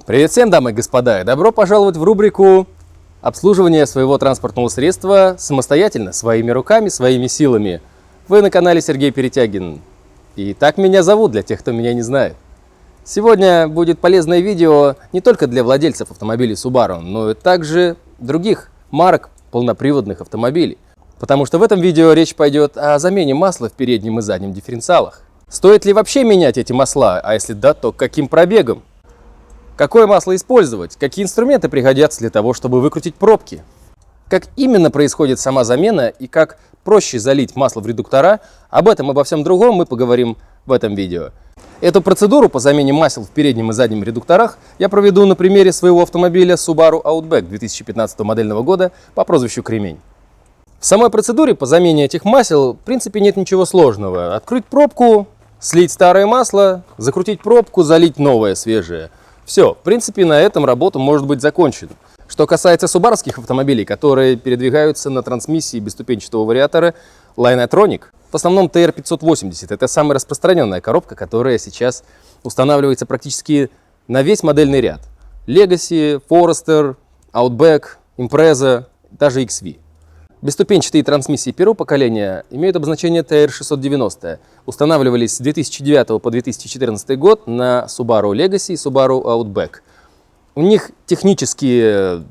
Привет всем, дамы и господа, и добро пожаловать в рубрику обслуживания своего транспортного средства самостоятельно, своими руками, своими силами. Вы на канале Сергей Перетягин. И так меня зовут, для тех, кто меня не знает. Сегодня будет полезное видео не только для владельцев автомобилей Subaru, но и также других марок полноприводных автомобилей. Потому что в этом видео речь пойдет о замене масла в переднем и заднем дифференциалах. Стоит ли вообще менять эти масла, а если да, то каким пробегом? Какое масло использовать? Какие инструменты пригодятся для того, чтобы выкрутить пробки? Как именно происходит сама замена и как проще залить масло в редуктора? Об этом и обо всем другом мы поговорим в этом видео. Эту процедуру по замене масел в переднем и заднем редукторах я проведу на примере своего автомобиля Subaru Outback 2015 модельного года по прозвищу Кремень. В самой процедуре по замене этих масел в принципе нет ничего сложного. Открыть пробку, слить старое масло, закрутить пробку, залить новое свежее. Все, в принципе, на этом работа может быть закончена. Что касается субаровских автомобилей, которые передвигаются на трансмиссии бесступенчатого вариатора Linetronic, в основном TR580, это самая распространенная коробка, которая сейчас устанавливается практически на весь модельный ряд. Legacy, Forester, Outback, Impreza, даже XV. Бесступенчатые трансмиссии первого поколения имеют обозначение TR690. Устанавливались с 2009 по 2014 год на Subaru Legacy и Subaru Outback. У них технически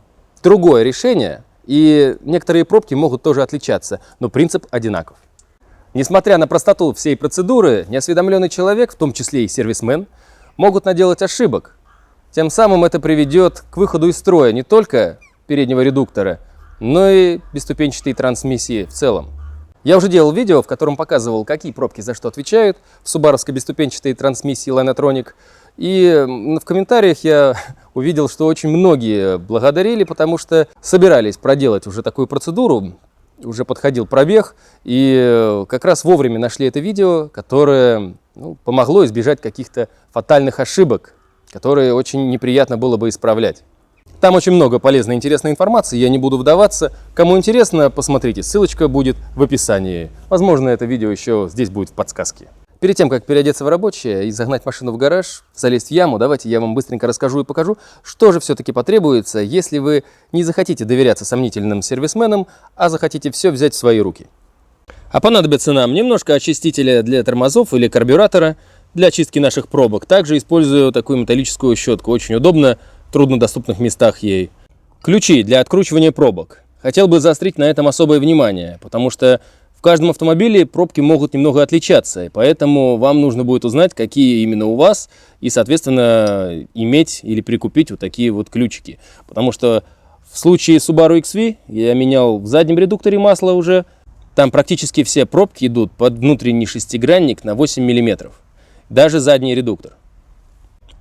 другое решение, и некоторые пробки могут тоже отличаться, но принцип одинаков. Несмотря на простоту всей процедуры, неосведомленный человек, в том числе и сервисмен, могут наделать ошибок. Тем самым это приведет к выходу из строя не только переднего редуктора, но и бесступенчатые трансмиссии в целом. Я уже делал видео, в котором показывал, какие пробки за что отвечают в субаровской бесступенчатой трансмиссии Linetronic. И в комментариях я увидел, что очень многие благодарили, потому что собирались проделать уже такую процедуру, уже подходил пробег, и как раз вовремя нашли это видео, которое помогло избежать каких-то фатальных ошибок, которые очень неприятно было бы исправлять. Там очень много полезной и интересной информации, я не буду вдаваться. Кому интересно, посмотрите, ссылочка будет в описании. Возможно, это видео еще здесь будет в подсказке. Перед тем, как переодеться в рабочее и загнать машину в гараж, залезть в яму, давайте я вам быстренько расскажу и покажу, что же все-таки потребуется, если вы не захотите доверяться сомнительным сервисменам, а захотите все взять в свои руки. А понадобится нам немножко очистителя для тормозов или карбюратора для очистки наших пробок. Также использую такую металлическую щетку, очень удобно в труднодоступных местах ей. Ключи для откручивания пробок. Хотел бы заострить на этом особое внимание, потому что в каждом автомобиле пробки могут немного отличаться, и поэтому вам нужно будет узнать, какие именно у вас, и, соответственно, иметь или прикупить вот такие вот ключики. Потому что в случае Subaru XV я менял в заднем редукторе масло уже, там практически все пробки идут под внутренний шестигранник на 8 мм, даже задний редуктор.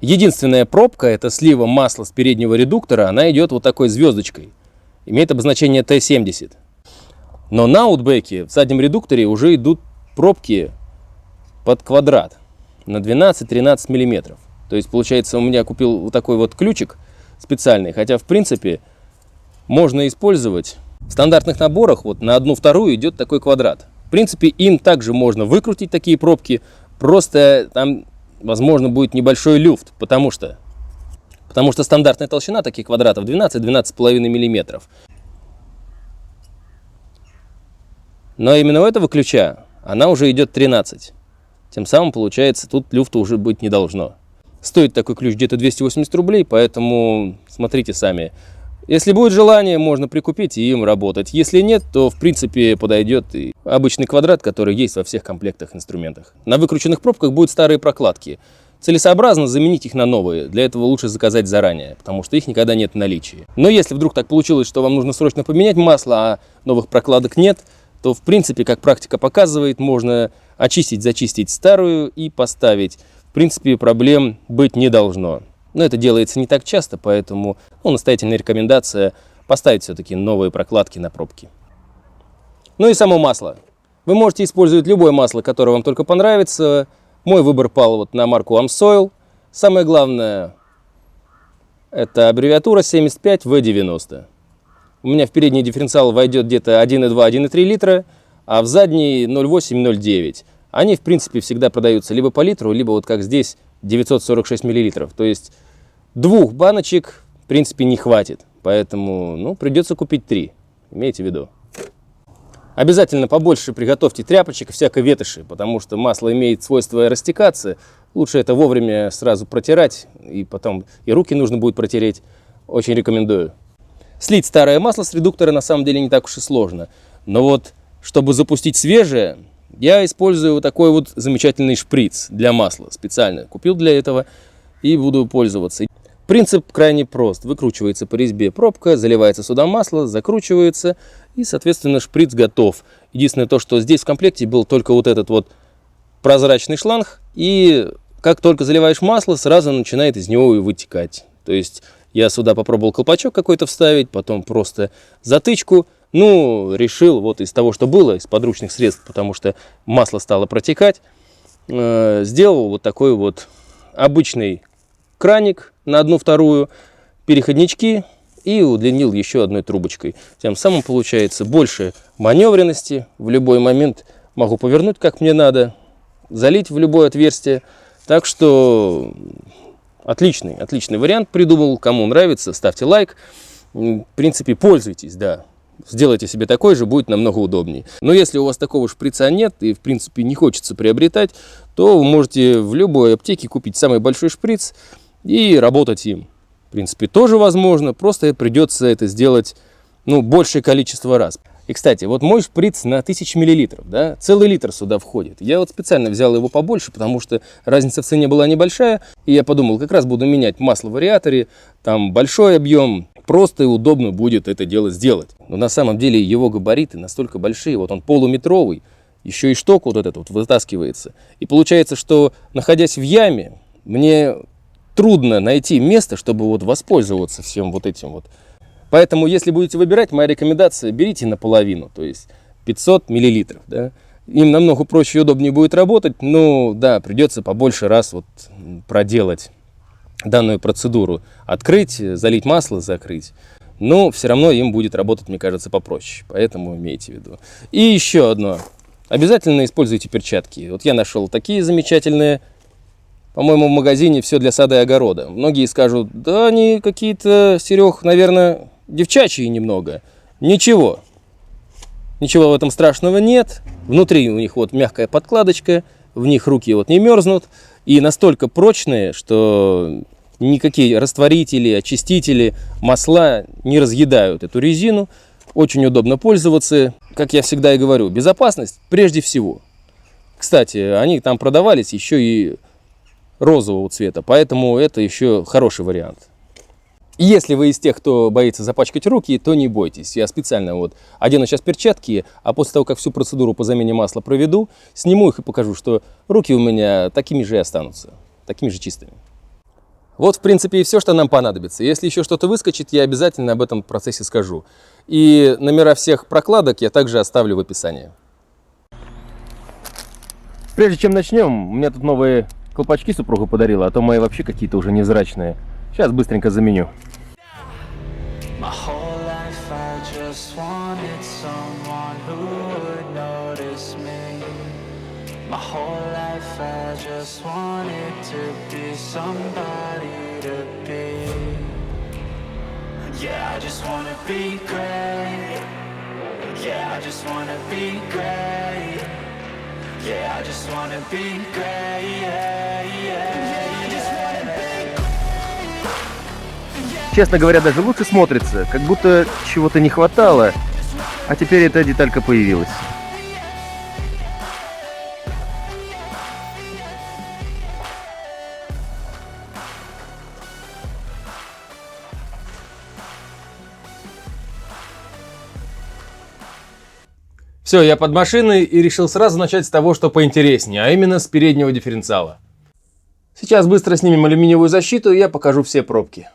Единственная пробка, это слива масла с переднего редуктора, она идет вот такой звездочкой. Имеет обозначение T70. Но на Outback в заднем редукторе уже идут пробки под квадрат на 12-13 мм. То есть, получается, у меня купил вот такой вот ключик специальный. Хотя, в принципе, можно использовать в стандартных наборах. Вот на 1/2 идет такой квадрат. В принципе, им также можно выкрутить такие пробки. Просто там возможно будет небольшой люфт, потому что стандартная толщина таких квадратов 12-12,5 мм. Но именно у этого ключа она уже идет 13. Тем самым, получается, тут люфта уже быть не должно. Стоит такой ключ где-то 280 рублей, поэтому смотрите сами. Если будет желание, можно прикупить и им работать. Если нет, то в принципе подойдет и обычный квадрат, который есть во всех комплектах инструментах. На выкрученных пробках будут старые прокладки. Целесообразно заменить их на новые. Для этого лучше заказать заранее, потому что их никогда нет в наличии. Но если вдруг так получилось, что вам нужно срочно поменять масло, а новых прокладок нет, то в принципе, как практика показывает, можно очистить, зачистить старую и поставить. В принципе, проблем быть не должно. Но это делается не так часто, поэтому настоятельная рекомендация поставить все-таки новые прокладки на пробки. Ну и само масло. Вы можете использовать любое масло, которое вам только понравится. Мой выбор пал вот на марку Amsoil. Самое главное, это аббревиатура 75V90. У меня в передний дифференциал войдет где-то 1,2-1,3 литра, а в задний 0,8-0,9. Они в принципе всегда продаются либо по литру, либо вот как здесь 946 мл. То есть 2 баночек, в принципе, не хватит. Поэтому, ну, придется купить 3. Имейте в виду. Обязательно побольше приготовьте тряпочек и всякой ветоши, потому что масло имеет свойство растекаться. Лучше это вовремя сразу протирать, и потом и руки нужно будет протереть. Очень рекомендую. Слить старое масло с редуктора на самом деле не так уж и сложно. Но вот, чтобы запустить свежее, я использую вот такой вот замечательный шприц для масла. Специально купил для этого и буду пользоваться. Принцип крайне прост. Выкручивается по резьбе пробка, заливается сюда масло, закручивается, и, соответственно, шприц готов. Единственное то, что здесь в комплекте был только вот этот вот прозрачный шланг, и как только заливаешь масло, сразу начинает из него и вытекать. То есть я сюда попробовал колпачок какой-то вставить, потом просто затычку. Ну, решил вот из того, что было, из подручных средств, потому что масло стало протекать, сделал вот такой вот обычный краник на 1/2, переходнички и удлинил еще одной трубочкой. Тем самым получается больше маневренности. В любой момент могу повернуть, как мне надо, залить в любое отверстие. Так что отличный вариант придумал. Кому нравится, ставьте лайк. В принципе, пользуйтесь, да. Сделайте себе такой же, будет намного удобнее. Но если у вас такого шприца нет и, в принципе, не хочется приобретать, то вы можете в любой аптеке купить самый большой шприц и работать им. В принципе, тоже возможно, просто придется это сделать, ну, большее количество раз. И, кстати, вот мой шприц на 1000 мл, да, целый литр сюда входит. Я вот специально взял его побольше, потому что разница в цене была небольшая, и я подумал, как раз буду менять масло в вариаторе, там большой объем, просто и удобно будет это дело сделать. Но на самом деле его габариты настолько большие, вот он полуметровый, еще и шток вот этот вот вытаскивается. И получается, что, находясь в яме, мне трудно найти место, чтобы вот воспользоваться всем вот этим вот. Поэтому, если будете выбирать, моя рекомендация, берите наполовину, то есть 500 миллилитров. Да? Им намного проще и удобнее будет работать, но да, придется побольше раз вот проделать данную процедуру. Открыть, залить масло, закрыть. Но все равно им будет работать, мне кажется, попроще. Поэтому имейте в виду. И еще одно. Обязательно используйте перчатки. Вот я нашел такие замечательные. По-моему, в магазине все для сада и огорода. Многие скажут, да они какие-то, Серег, наверное, девчачьи немного. Ничего. Ничего в этом страшного нет. Внутри у них вот мягкая подкладочка. В них руки вот не мерзнут. И настолько прочные, что никакие растворители, очистители, масла не разъедают эту резину. Очень удобно пользоваться. Как я всегда и говорю, безопасность прежде всего. Кстати, они там продавались еще и розового цвета, поэтому это еще хороший вариант. Если вы из тех, кто боится запачкать руки, то не бойтесь. Я специально вот одену сейчас перчатки, а после того, как всю процедуру по замене масла проведу, сниму их и покажу, что руки у меня такими же и останутся, такими же чистыми. Вот, в принципе, и все, что нам понадобится. Если еще что-то выскочит, я обязательно об этом процессе скажу. И номера всех прокладок я также оставлю в описании. Прежде чем начнем, у меня тут новые колпачки супруга подарила, а то мои вообще какие-то уже невзрачные. Сейчас быстренько заменю. Честно говоря, даже лучше смотрится, как будто чего-то не хватало, а теперь эта деталька появилась. Все, я под машиной и решил сразу начать с того, что поинтереснее, а именно с переднего дифференциала. Сейчас быстро снимем алюминиевую защиту, и я покажу все пробки.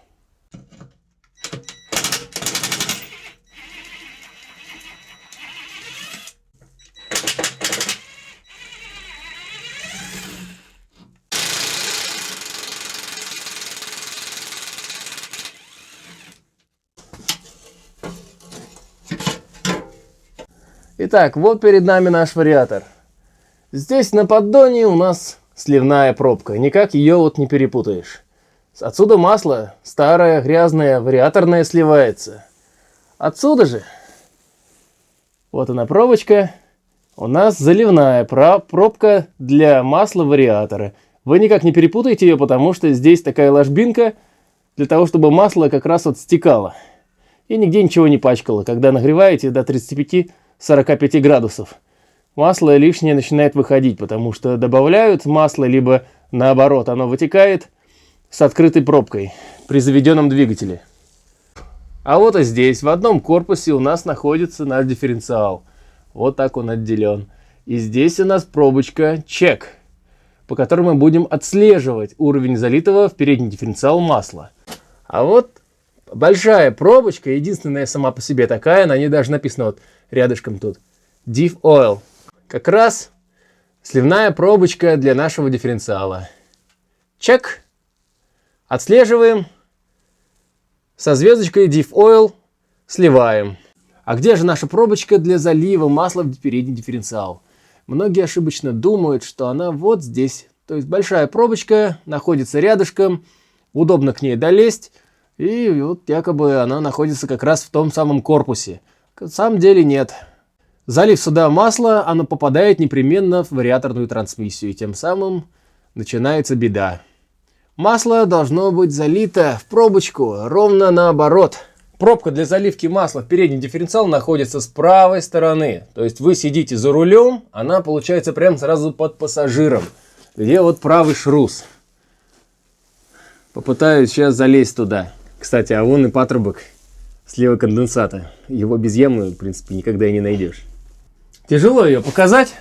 Итак, вот перед нами наш вариатор. Здесь на поддоне у нас сливная пробка. Никак ее вот не перепутаешь. Отсюда масло старое, грязное, вариаторное сливается. Отсюда же. Вот она пробочка. У нас заливная пробка для масла вариатора. Вы никак не перепутайте ее, потому что здесь такая ложбинка для того, чтобы масло как раз вот стекало. И нигде ничего не пачкало. Когда нагреваете до 35-45 градусов, масло лишнее начинает выходить, потому что добавляют масло, либо наоборот, оно вытекает с открытой пробкой при заведенном двигателе. А вот и здесь, в одном корпусе у нас находится наш дифференциал. Вот так он отделен. И здесь у нас пробочка чек, по которой мы будем отслеживать уровень залитого в передний дифференциал масла. А вот большая пробочка, единственная сама по себе такая, на ней даже написано вот рядышком тут Diff Oil. Как раз сливная пробочка для нашего дифференциала. Чек. Отслеживаем. Со звездочкой Diff Oil сливаем. А где же наша пробочка для залива масла в передний дифференциал? Многие ошибочно думают, что она вот здесь. То есть большая пробочка находится рядышком, удобно к ней долезть, и вот якобы она находится как раз в том самом корпусе. На самом деле нет. Залив сюда масла, оно попадает непременно в вариаторную трансмиссию, и тем самым начинается беда. Масло должно быть залито в пробочку ровно наоборот. Пробка для заливки масла в передний дифференциал находится с правой стороны. То есть вы сидите за рулем, она получается прямо сразу под пассажиром, где вот правый шрус. Попытаюсь сейчас залезть туда. Кстати, а вон и патрубок слева конденсата. Его без ямы, в принципе, никогда и не найдешь. Тяжело ее показать.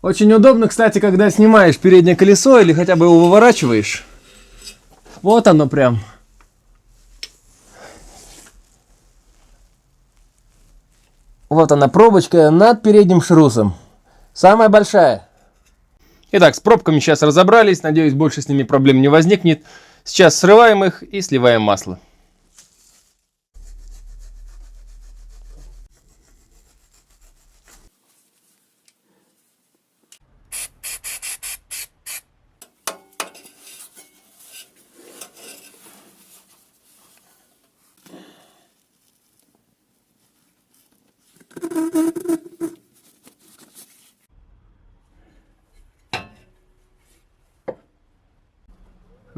Очень удобно, кстати, когда снимаешь переднее колесо или хотя бы его выворачиваешь. Вот оно прям. Вот она пробочка над передним шрусом. Самая большая. Итак, с пробками сейчас разобрались. Надеюсь, больше с ними проблем не возникнет. Сейчас срываем их и сливаем масло.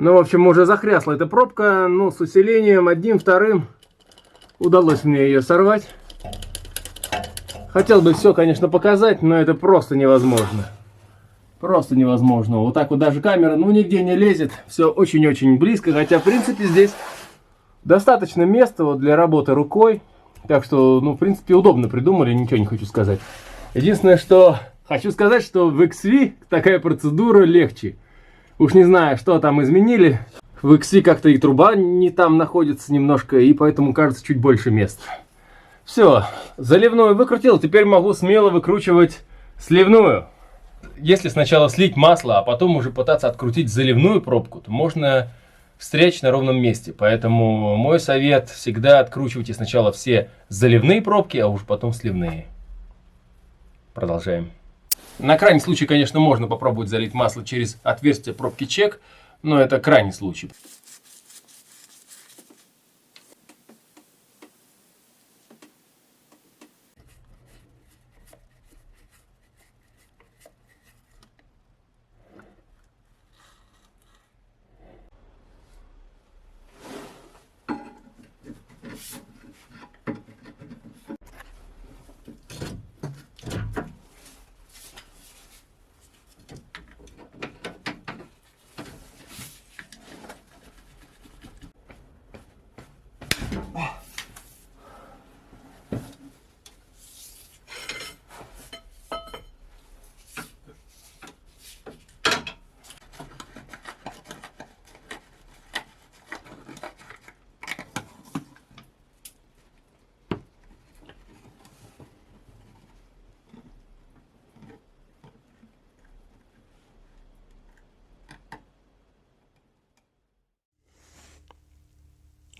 Ну, в общем, уже захрясла эта пробка, но с усилением одним, вторым удалось мне ее сорвать. Хотел бы все, конечно, показать, но это просто невозможно. Просто невозможно. Вот так вот даже камера, ну, нигде не лезет. Все очень-очень близко, хотя, в принципе, здесь достаточно места вот для работы рукой. Так что, ну, в принципе, удобно придумали, ничего не хочу сказать. Единственное, что хочу сказать, что в XV такая процедура легче. Уж не знаю, что там изменили. В XV как-то и труба не там находится немножко, и поэтому кажется чуть больше места. Все, заливную выкрутил, теперь могу смело выкручивать сливную. Если сначала слить масло, а потом уже пытаться открутить заливную пробку, то можно встречь на ровном месте. Поэтому мой совет: всегда откручивайте сначала все заливные пробки, а уж потом сливные. Продолжаем. На крайний случай, конечно, можно попробовать залить масло через отверстие пробки чек, но это крайний случай.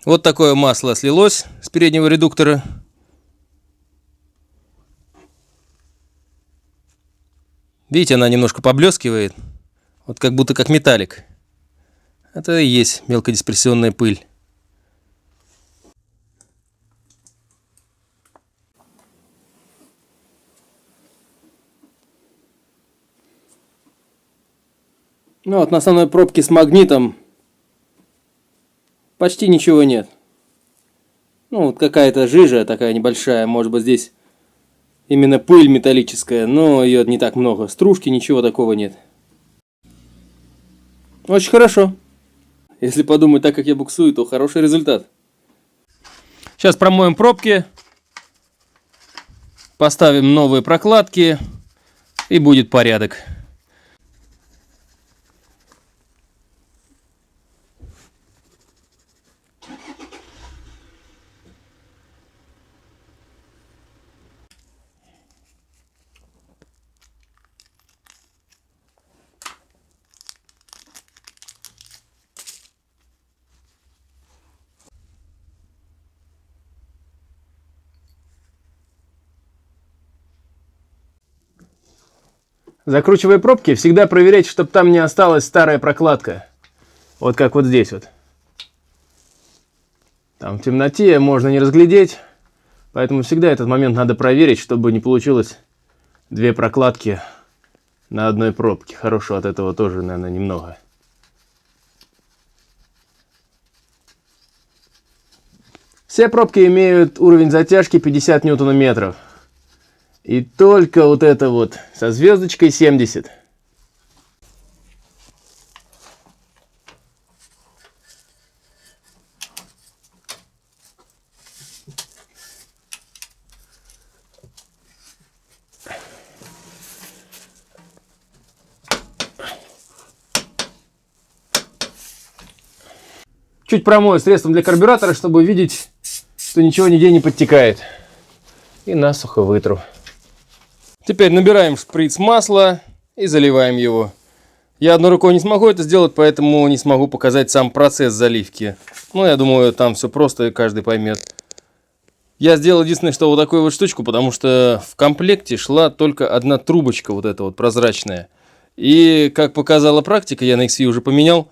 Вот такое масло слилось с переднего редуктора. Видите, она немножко поблескивает. Вот как будто как металлик. Это и есть мелкодисперсионная пыль. Ну вот на основной пробке с магнитом почти ничего нет. Ну вот какая-то жижа такая небольшая, может быть здесь именно пыль металлическая, но ее не так много. Стружки, ничего такого нет. Очень хорошо. Если подумать так, как я буксую, то хороший результат. Сейчас промоем пробки, поставим новые прокладки и будет порядок. Закручивая пробки, всегда проверяйте, чтобы там не осталась старая прокладка. Вот как вот здесь вот. Там в темноте можно не разглядеть, поэтому всегда этот момент надо проверить, чтобы не получилось две прокладки на одной пробке. Хорошего от этого тоже, наверное, немного. Все пробки имеют уровень затяжки 50 ньютонометров. И только вот это вот со звездочкой 70. Чуть промою средством для карбюратора, чтобы видеть, что ничего нигде не подтекает. И насухо вытру. Теперь набираем шприц масла и заливаем его. Я одной рукой не смогу это сделать, поэтому не смогу показать сам процесс заливки. Ну, я думаю, там все просто и каждый поймет. Я сделал единственное, что вот такую вот штучку, потому что в комплекте шла только одна трубочка вот эта вот прозрачная. И, как показала практика, я на XV уже поменял,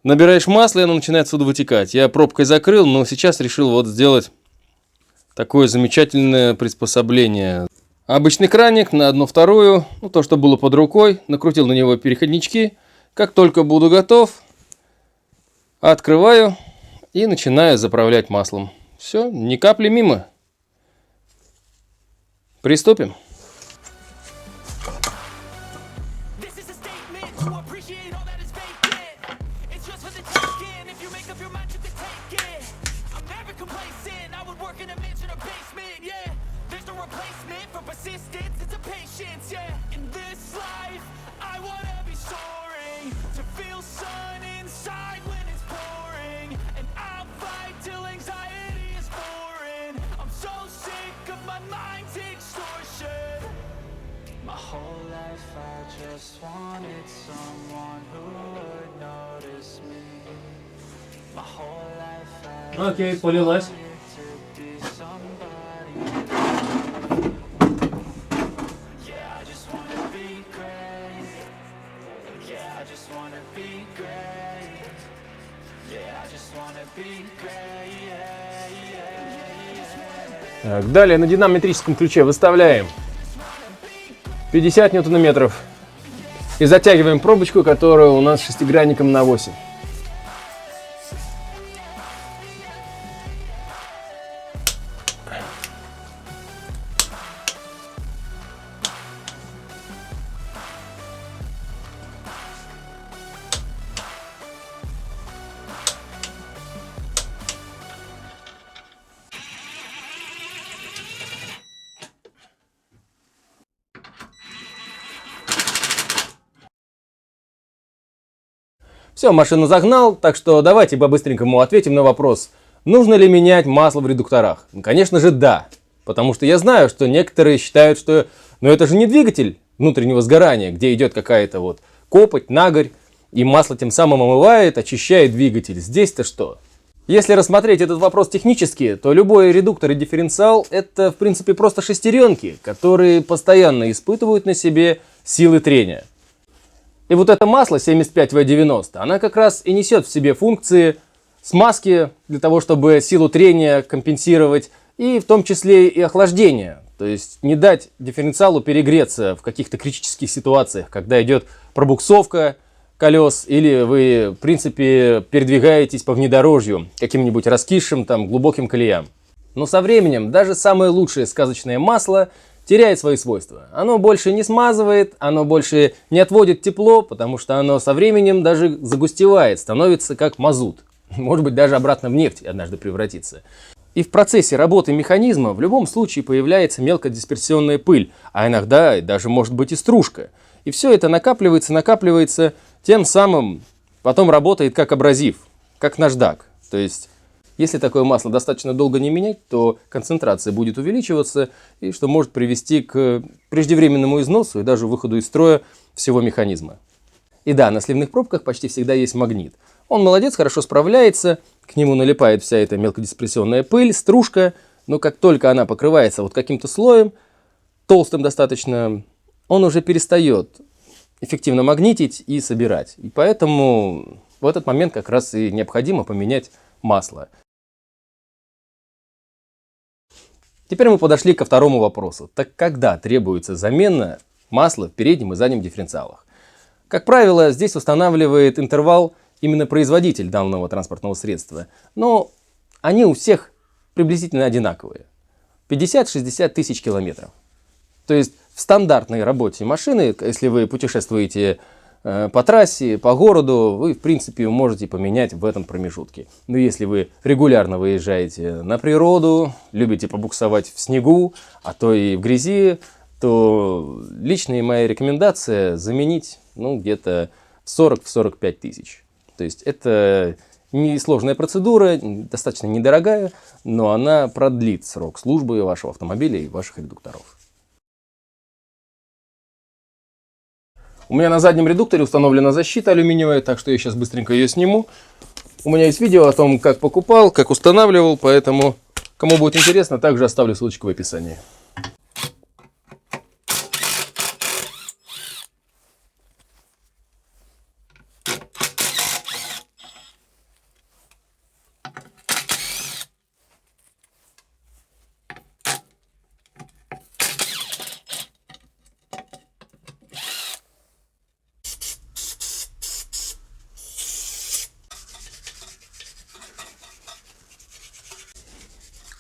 набираешь масло, и оно начинает отсюда вытекать. Я пробкой закрыл, но сейчас решил вот сделать такое замечательное приспособление. Обычный краник на 1/2, ну, то, что было под рукой, накрутил на него переходнички. Как только буду готов, открываю и начинаю заправлять маслом. Все, ни капли мимо. Приступим. Окей, полилась. Так, далее на динамометрическом ключе выставляем 50 ньютонометров и затягиваем пробочку, которая у нас шестигранником на 8. Все, машину загнал, так что давайте по-быстренькому ответим на вопрос, нужно ли менять масло в редукторах. Ну, конечно же, да. Потому что я знаю, что некоторые считают, что это же не двигатель внутреннего сгорания, где идет какая-то вот копоть, нагорь, и масло тем самым омывает, очищает двигатель. Здесь-то что? Если рассмотреть этот вопрос технически, то любой редуктор и дифференциал это в принципе просто шестеренки, которые постоянно испытывают на себе силы трения. И вот это масло 75В90, она как раз и несет в себе функции смазки для того, чтобы силу трения компенсировать, и в том числе и охлаждение. То есть не дать дифференциалу перегреться в каких-то критических ситуациях, когда идет пробуксовка колес, или вы, в принципе, передвигаетесь по внедорожью, каким-нибудь раскисшим, там, глубоким колеям. Но со временем даже самое лучшее сказочное масло теряет свои свойства. Оно больше не смазывает, оно больше не отводит тепло, потому что оно со временем даже загустевает, становится как мазут. Может быть, даже обратно в нефть однажды превратится. И в процессе работы механизма в любом случае появляется мелкодисперсионная пыль, а иногда даже может быть и стружка. И все это накапливается, тем самым потом работает как абразив, как наждак. То есть, если такое масло достаточно долго не менять, то концентрация будет увеличиваться, и что может привести к преждевременному износу и даже выходу из строя всего механизма. И да, на сливных пробках почти всегда есть магнит. Он молодец, хорошо справляется, к нему налипает вся эта мелкодисперсионная пыль, стружка, но как только она покрывается вот каким-то слоем, толстым достаточно, он уже перестает эффективно магнитить и собирать. И поэтому в этот момент как раз и необходимо поменять масло. Теперь мы подошли ко второму вопросу. Так когда требуется замена масла в переднем и заднем дифференциалах? Как правило, здесь устанавливает интервал именно производитель данного транспортного средства. Но они у всех приблизительно одинаковые. 50-60 тысяч километров. То есть в стандартной работе машины, если вы путешествуете по трассе, по городу, вы в принципе можете поменять в этом промежутке. Но если вы регулярно выезжаете на природу, любите побуксовать в снегу, а то и в грязи, то личная моя рекомендация заменить где-то 40-45 тысяч. То есть это несложная процедура, достаточно недорогая, но она продлит срок службы вашего автомобиля и ваших редукторов. У меня на заднем редукторе установлена защита алюминиевая, так что я сейчас быстренько ее сниму. У меня есть видео о том, как покупал, как устанавливал, поэтому, кому будет интересно, также оставлю ссылочку в описании.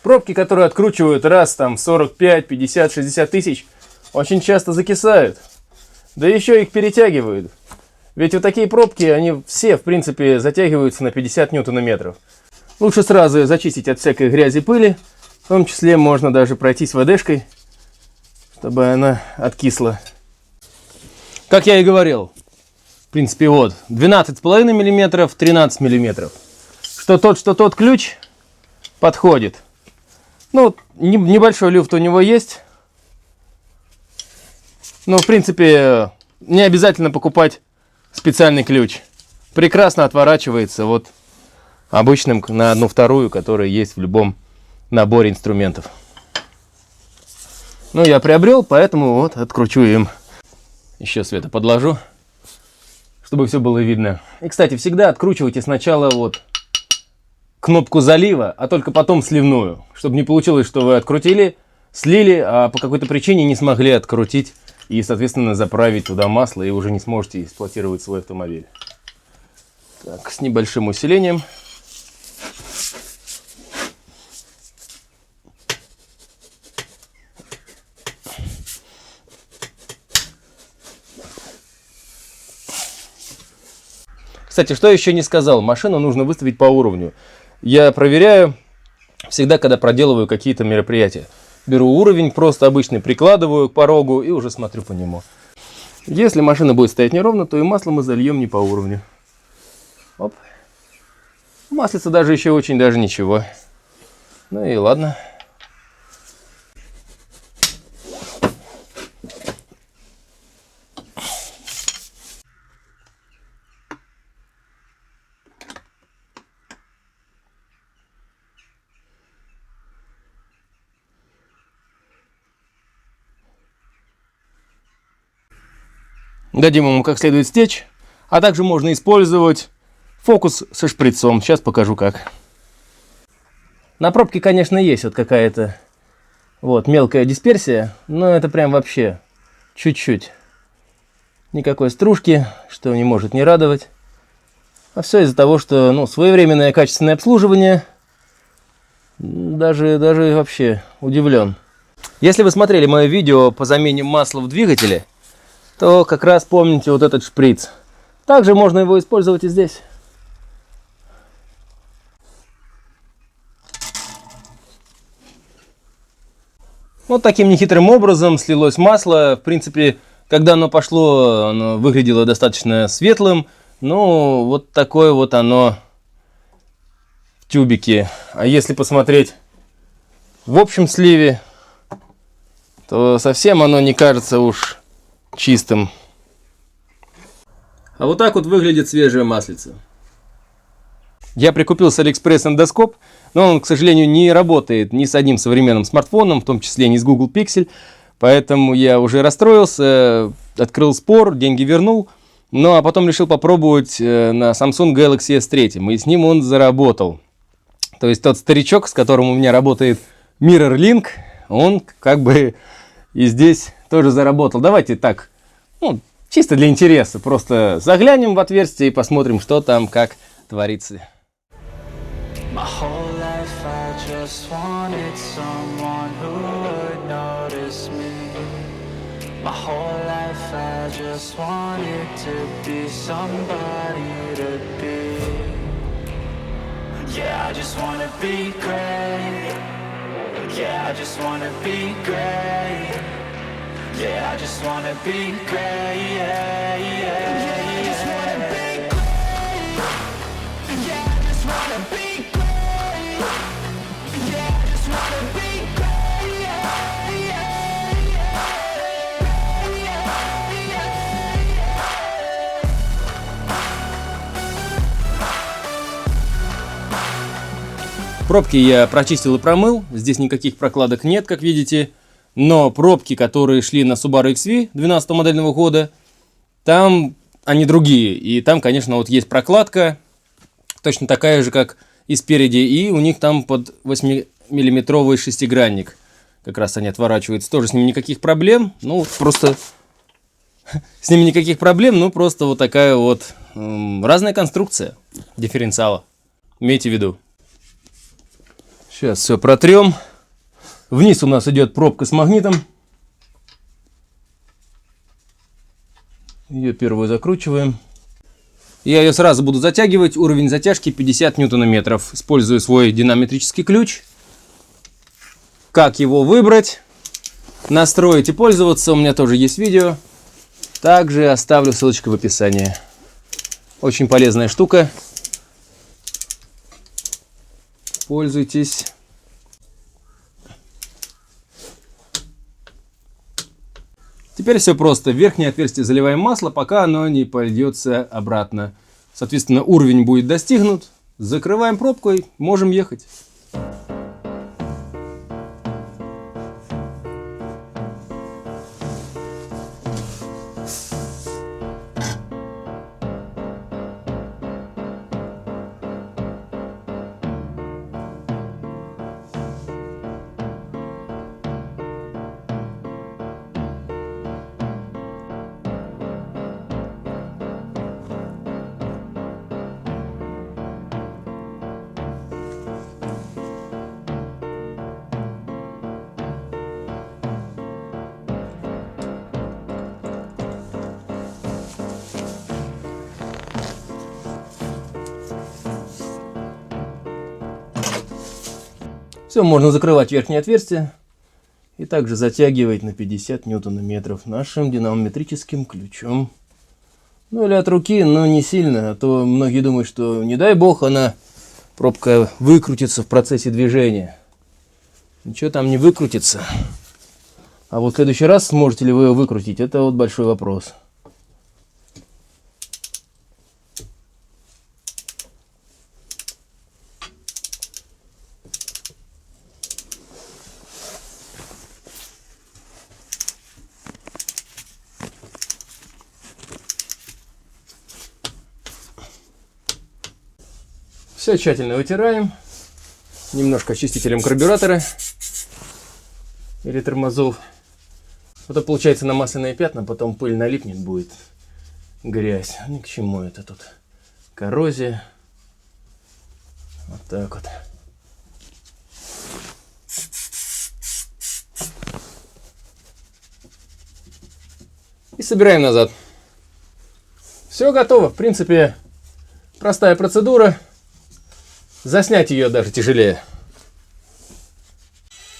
Пробки, которые откручивают раз там 45, 50, 60 тысяч, очень часто закисают. Да еще их перетягивают. Ведь вот такие пробки, они все, в принципе, затягиваются на 50 ньютонометров. Лучше сразу зачистить от всякой грязи, пыли. В том числе можно даже пройтись водешкой, чтобы она откисла. Как я и говорил, в принципе, вот 12,5 мм, 13 мм. Что тот ключ подходит. Ну, небольшой люфт у него есть. Но, в принципе, не обязательно покупать специальный ключ. Прекрасно отворачивается вот обычным на 1/2, который есть в любом наборе инструментов. Ну, я приобрел, поэтому вот откручу им. Еще света подложу, чтобы все было видно. И, кстати, всегда откручивайте сначала вот кнопку залива, а только потом сливную. Чтобы не получилось, что вы открутили, слили, а по какой-то причине не смогли открутить и, соответственно, заправить туда масло, и уже не сможете эксплуатировать свой автомобиль. Так, с небольшим усилением. Кстати, что еще не сказал, машину нужно выставить по уровню. Я проверяю всегда, когда проделываю какие-то мероприятия. Беру уровень просто обычный, прикладываю к порогу и уже смотрю по нему. Если машина будет стоять неровно, то и масло мы зальем не по уровню. Оп. Маслица даже еще очень даже ничего. Ну и ладно. Дадим ему как следует стечь. А также можно использовать фокус со шприцом. Сейчас покажу как. На пробке, конечно, есть вот какая-то вот мелкая дисперсия, но это прям вообще чуть-чуть. Никакой стружки, что не может не радовать. А все из-за того, что своевременное качественное обслуживание. Даже вообще удивлен. Если вы смотрели мое видео по замене масла в двигателе, то как раз помните вот этот шприц. Также можно его использовать и здесь. Вот таким нехитрым образом слилось масло. В принципе, когда оно пошло, оно выглядело достаточно светлым. Ну, вот такое вот оно в тюбике. А если посмотреть в общем сливе, то совсем оно не кажется уж чистым. А вот так вот выглядит свежая маслица. Я прикупил с Алиэкспресс эндоскоп, но он, к сожалению, не работает ни с одним современным смартфоном, в том числе не с Google Pixel. Поэтому я уже расстроился, открыл спор, деньги вернул. Ну а потом решил попробовать на Samsung Galaxy S3, и с ним он заработал. То есть тот старичок, с которым у меня работает MirrorLink, он как бы и здесь тоже заработал. Давайте так, чисто для интереса, просто заглянем в отверстие и посмотрим, что там, как творится. My whole life I just wanted someone who would notice me. My whole life I just wanted to be somebody to be. Yeah, I just wanna be great. Yeah, I just wanna be great. Yeah, I just wanna be great. Yeah, yeah, yeah. I just wanna be great. Yeah, I just wanna be great. Пробки я прочистил и промыл. Здесь никаких прокладок нет, как видите. Но пробки, которые шли на Subaru XV 12 модельного года, там они другие. И там, конечно, вот есть прокладка, точно такая же, как и спереди. И у них там под 8-миллиметровый шестигранник. Как раз они отворачиваются. Тоже с ними никаких проблем. Просто вот такая вот разная конструкция дифференциала. Имейте в виду. Сейчас все протрем. Вниз у нас идет пробка с магнитом. Ее первую закручиваем. Я ее сразу буду затягивать. Уровень затяжки 50 ньютонометров. Использую свой динамометрический ключ. Как его выбрать, настроить и пользоваться, у меня тоже есть видео. Также оставлю ссылочку в описании. Очень полезная штука. Пользуйтесь. Теперь все просто. В верхнее отверстие заливаем масло, пока оно не польется обратно. Соответственно, уровень будет достигнут. Закрываем пробкой, можем ехать. Все, можно закрывать верхнее отверстие и также затягивать на 50 ньютонометров нашим динамометрическим ключом. Или от руки, но не сильно, а то многие думают, что не дай бог пробка выкрутится в процессе движения. Ничего там не выкрутится. А вот в следующий раз сможете ли вы ее выкрутить, это вот большой вопрос. Все тщательно вытираем. Немножко очистителем карбюратора или тормозов. А то получается на масляные пятна, потом пыль налипнет, будет грязь. Ни к чему это тут. Коррозия. Вот так вот. И собираем назад. Все готово. В принципе, простая процедура. Заснять ее даже тяжелее.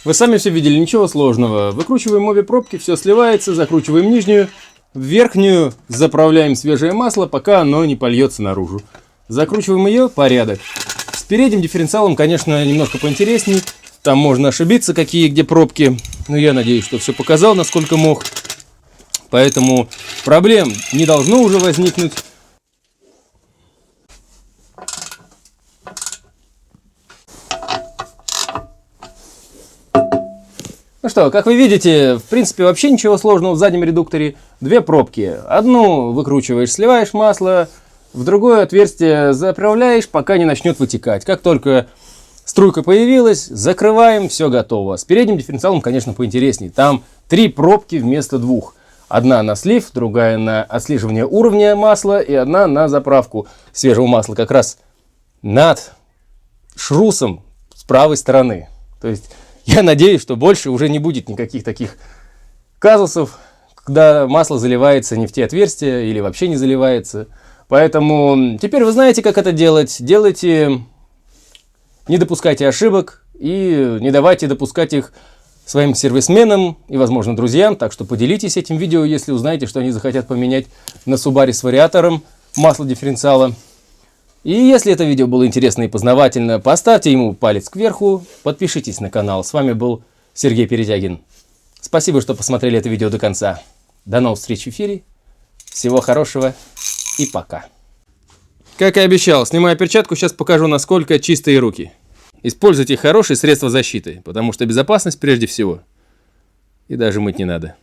Вы сами все видели, ничего сложного. Выкручиваем обе пробки, все сливается, закручиваем нижнюю. В верхнюю заправляем свежее масло, пока оно не польется наружу. Закручиваем ее, порядок. С передним дифференциалом, конечно, немножко поинтересней. Там можно ошибиться, какие где пробки. Но я надеюсь, что все показал, насколько мог. Поэтому проблем не должно уже возникнуть. Ну что, как вы видите, в принципе, вообще ничего сложного в заднем редукторе. Две пробки. Одну выкручиваешь, сливаешь масло, в другое отверстие заправляешь, пока не начнет вытекать. Как только струйка появилась, закрываем, все готово. С передним дифференциалом, конечно, поинтереснее. Там 3 пробки вместо 2. Одна на слив, другая на отслеживание уровня масла и одна на заправку свежего масла как раз над шрусом с правой стороны. То есть я надеюсь, что больше уже не будет никаких таких казусов, когда масло заливается не в те отверстия или вообще не заливается. Поэтому теперь вы знаете, как это делать. Делайте, не допускайте ошибок и не давайте допускать их своим сервисменам и, возможно, друзьям. Так что поделитесь этим видео, если узнаете, что они захотят поменять на Subaru с вариатором масло дифференциала. И если это видео было интересно и познавательно, поставьте ему палец кверху, подпишитесь на канал. С вами был Сергей Перетягин. Спасибо, что посмотрели это видео до конца. До новых встреч в эфире. Всего хорошего и пока. Как и обещал, снимая перчатку, сейчас покажу, насколько чистые руки. Используйте хорошие средства защиты, потому что безопасность прежде всего. И даже мыть не надо.